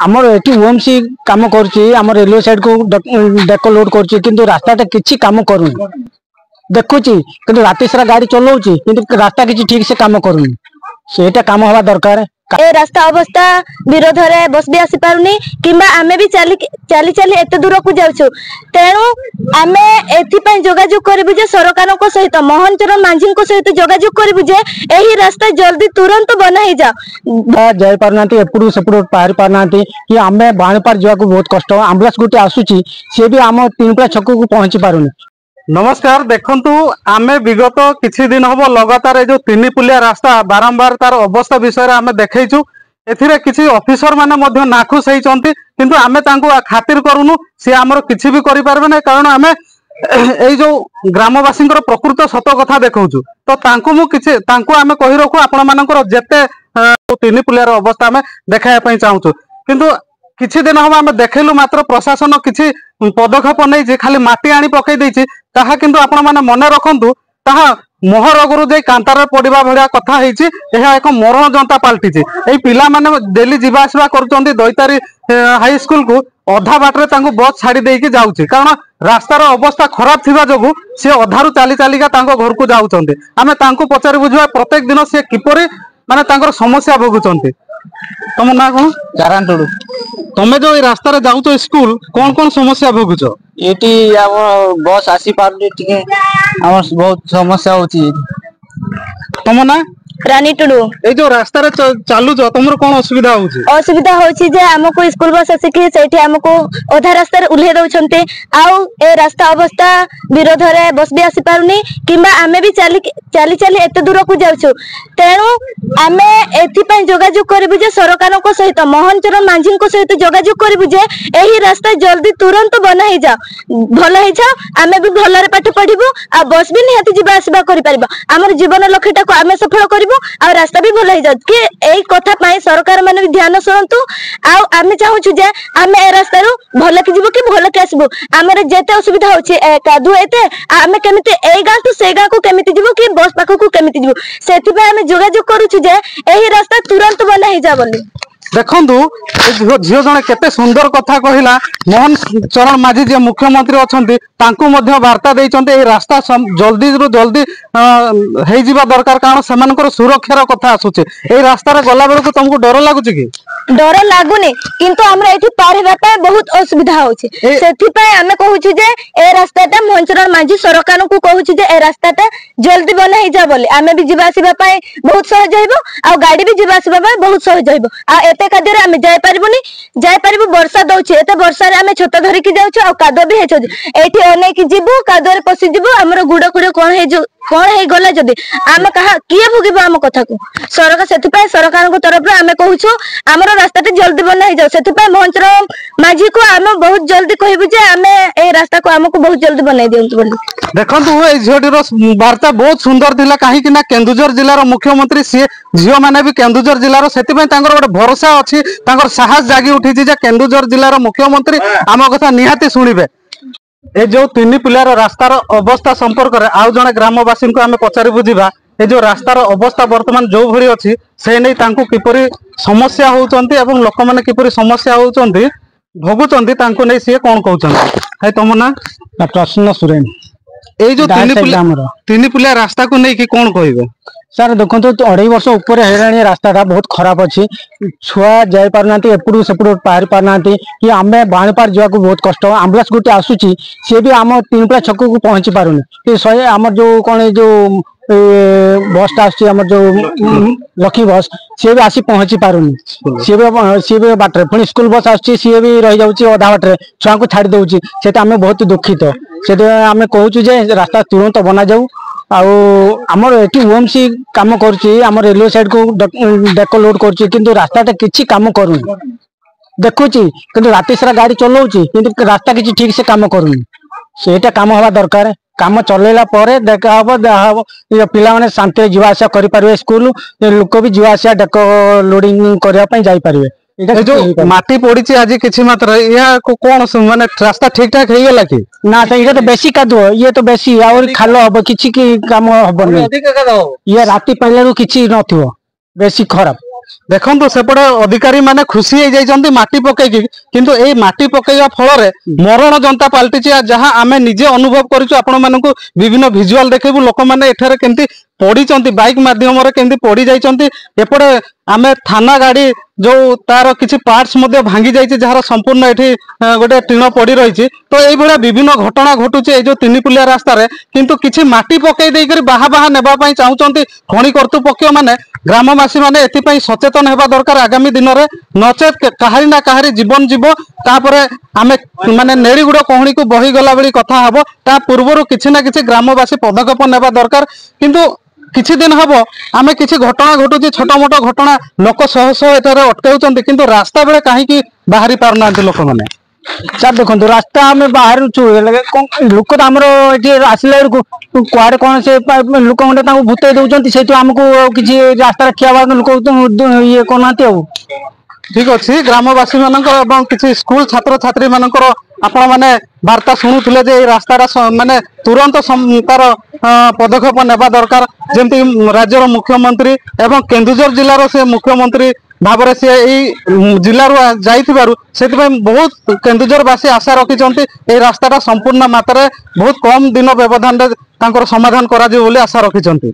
आमर ये ओएमसी काम कर रेलवे साइड को डेक लोड कर रास्ता किसी काम करूँ देखुची कि राति सारा गाड़ी चलाऊँगी कि रास्ता किसी ठीक से काम करूँ सेटा काम हवा दरकार। ए रास्ता अवस्था विरोध रे बस भी आसी पारुनी किंबा आमे भी चली चली चली एते दूर को जाउछु तेणु आमे एथि पय जोगाजोग करबु जे सरकार को सहित मोहन चरण मांझी को सहित जोगाजोग करबु जे एही रास्ता जल्दी तुरंत बना ही जा जाय पारनांती एपुडू सेपुडू पार पारनांती कि आमे बाणपार जावा को बहुत कष्ट एम्बुलेंस गुटी आसुची से भी आम तीनपड़ा छक को पहुंची पारुनी। नमस्कार देखंतु आमे विगत किछि दिन हबो लगातार जो तीन पुलिया रास्ता बारंबार तार अवस्था विषय आमे देखैछु एथिरे किछि ऑफिसर माने मध्य नाखुश हेचंती किंतु आमे तांको खातिर करूनु से हमर किछि भी करि पारबे नै कारण आमे एई जो ग्रामवासी प्रकृत सत कथा देखौछु तो तांको मु किछि तांको आमे कहि रखु आपण मानकर जेते तीन पुलियार अवस्था आमे देखाय पई चाहूछु किंतु किछि दिन हम आमे देखैलु मात्र प्रशासन किछि पदक्षेप नै खाली माटी आनी पकई देछि ताहा किंतु आपण माने मने रखंतु ताहा मोहरगरु जे कांतार पड़िबा भलिया कथा हेछि एहा एक मरण जनता पाल्टिछि एई पिला माने डेली जीवा आसबा करचंती दैतारी हाई स्कूल को अधा बाटरे तांको बस छाड़ी देकी जाउछि कारण रास्तार अवस्था खराब थिबा जगु से अधारु चाली चालिका तांको घर को जाउचंती आमे तांको पचारि बुझवा प्रत्येक दिन से किपरि माने तांकर समस्या भोगुचंती। तुम ना कोन चारांटुडू तमे जो रास्ता रे जाउछो स्कूल कोन कोन समस्या भोगुछो एटी बस आसी पारले टिके हमर बहुत समस्या होची। तुम ना रानी टुडू ए जो रास्ता रे चालू जो तुमर कोन असुविधा होची जे हमको स्कूल बस आसिकी सेठी हमको ओधा रास्ता रे उल्हे दउछन्ते आउ ए रास्ता अवस्था विरोध रे बस भी आसी पारुनी किंबा आमे भी चली चली एते दूर को जाउछु तेणु आमे एथि पय जोगाजोग करबु जे सरकार को सहित मोहन चरण मांझी को सहित जोगाजोग करबु जे एही रास्ता जल्दी तुरंत बना ही जा भला ही जा आमे भी भला रे पाठ पढिबु आ बस भी निहाती जीवा आसीबा करि परबा हमर जीवन लक्ष्यटा को आमे सफल करबु आ रास्ता भी भला ही जा कि एई कथा पय सरकार माने भी ध्यान सुनतु आ आमे चाहूछु जे आमे ए रास्ता रो भला कि जीवो कि भला कि आसीबु हमर जेते असुविधा होछि कादु एते आमे केमिते एई गां तो से गां को केमिते जीवो कि बस पाखो को केमिते जीवो सेति पय आमे जोगाजोग करूछु जे एही रास्ता तुरंत बना ही जा बोली। देखंतु झियो जने केते सुंदर कथा कहिला मोहन चरण माझी जे मुख्यमंत्री अछंती तांको मध्य वार्ता दैचंते ए रास्ता जल्दी रु जल्दी हेई जिबा दरकार कारण सेमानकर सुरक्षार कथा आसुचे ए रास्ता रे गला बेलको तुमको डर लागुची कि डर लागुनी किंतु हमरा एठी पार हेबा पे बहुत असुविधा होची सेति पे हमें कहूची जे ए रास्ताटा मोहन चरण माझी सरकार को कहूची जे ए रास्ताटा जल्दी बना ही जा बोली आमे भी जीवा आसीबा पे बहुत सहज हेबो आ गाड़ी भी जीवा आसीबा पे बहुत सहज हेबो आ एते कादरे आमे जाय पारिबु वर्षा दउछि एते वर्षा रे आमे छत धरि कि जाउछु आ कादो भी हेछ एठी ओने कि जीवु कादो रे पसी जीवु हमर गुड़ गुड़ कोन हे गला जदी आमे कहा किए भुगिबो हम कथा को सरकार सेति पे सरकार को तरफ रे आमे कहूछु हमर रास्ता ते जल्दी बना ही जाउ सेति पे मोहन चरण माझी को आमे बहुत जल्दी कहबु जे आमे ए रास्ता को हमको बहुत जल्दी बनाई दियंतु बोली। देखंतु ए झियोटीर वार्ता बहुत सुंदर थिला काहे कि ना केन्दुझर जिल्ला रो मुख्यमंत्री सी झियो माने भी केन्दुझर जिल्ला रो सेति पे तांकर गोटे भरोसा अछि तांकर साहस जागी उठिछि जे केन्दुझर जिल्ला रो मुख्यमंत्री आम कथा निहाती सुनिबे। ए जो तीन पिलार रास्तार अवस्था संपर्क रे आउ जने ग्रामवासी को आमे पचारि बुझिबा ए जो रास्तार अवस्था वर्तमान जो भरी अछि से नै तांको किपरि समस्या होउचंती एवं लोक माने किपरि समस्या होउचंती भोगुचंती तांको नै से कोन कहउचंती है तुम ना प्रश्न सुरेन ए जो तीन पुलिया रास्ता को नै कि कोन कहबे सर देखो तो 2.5 वर्ष ऊपर हेलानी रास्ता बहुत खराब अच्छी छुआ जाई पारना एपड़ू सेपड़ू पार पारना कि आम बाणपार जावा को बहुत कष्ट एम्बुलेंस गुटी आसूची सी भी आम तीनपड़ा छक को पहुंची पारुनी शहे आम जो कौन जो बस आम जो लकी बस सी भी आसी पहुंची पारुनी सी भी बाटर पुणी स्कूल बस आसी सी भी रही जाऊँगी अधा बाटर छुआ को छाड़ी दौर से आम बहुत दुखित से आम कहूँ जे रास्ता तुरंत बना जाऊ आमर ये ओएमसी काम कर रेलवे साइड को डेक लोड कर रास्ता किसी काम करूँ देखुची कि राति सारा गाड़ी चलाऊँगी कि रास्ता किसी ठीक से काम करूँ सेटा काम हवा दरकार काम चलेला परे देखा हम पिला माने शांति जीवा आसा करि पारबे स्कूल लोक भी जीवा आसा डेक लोडिंग करिया पई जाई पारबे जो माटी पड़ी आज किछि मात्र या कोन माने रास्ता ठीक ठाक हे गेला कि ना तो ये तो बेसी कादो ये तो बेसी और खालो हबो किछि की काम हबो नै ये राति पहले किछि नथिबो बेसी खराब देखो सेपटे अधिकारी माने खुशी हो जाइछन्ति माटी पकेकी किंतु एई माटी पकेया फल मरण जनता पलटि जहाँ आमे निजे अनुभव करिछु आपण मानकु विभिन्न विजुअल देखैबु लोक माने एठारे केंति पड़ी बाइक माध्यम केंति पड़ी जाइछन्ति एपटे आमे थाना गाड़ी जो तार किछि पार्ट्स मध्ये भांगी जाइछि जहार संपूर्ण एठी गोटे टीण पड़ी रहिछि तो एई भलिया विभिन्न घटना घटुछि ए जो तीन पुलिया रास्ता रे किंतु किछि माटी पकई देई करी बाहा बाहा नेबा पई चाहुचन्ति खणी कर्तृपक्ष माने ग्रामवासी माने एथिपाई सचेतन हेबा दरकार आगामी दिन में नचेत कहारी ना कहारी जीवन जीव तापरे आमे माने नेड़ीगुड़ कहणी को बही गला बेली कथा हबो ता पूर्वरु किछि ना किछि ग्रामवासी पदक्षेप नेबा दरकार किंतु किछि दिन हबो आमे किछि घटना घटुछि छोट मोट घटना लोक शह शह एठारे अटकाउचन्ति किंतु रास्ता बेले काहेकि बाहरी पारनांति लोक माने सर देखो रास्ता आम बाहर लोक तो आमर ये आसला कड़े कौन से लोक भूत दौरान से आमको किसी रास्ता खिया लोक ये करना ठीक अच्छे ग्रामवासी मान किसी स्कूल छात्र छात्री मानकर आपण मैंने वार्ता शुणुले जे रास्ता माने तुरंत तार पदक्षेप नेबा दरकार जमती राज्यर मुख्यमंत्री एवं केन्दुझर जिलार से मुख्यमंत्री भाव से जिलू जाइथिबारु बहुत केन्दुझरवासी आशा रखिंट ये रास्ता संपूर्ण मात्रा बहुत कम दिन व्यवधान समाधान करा आशा रखिंट।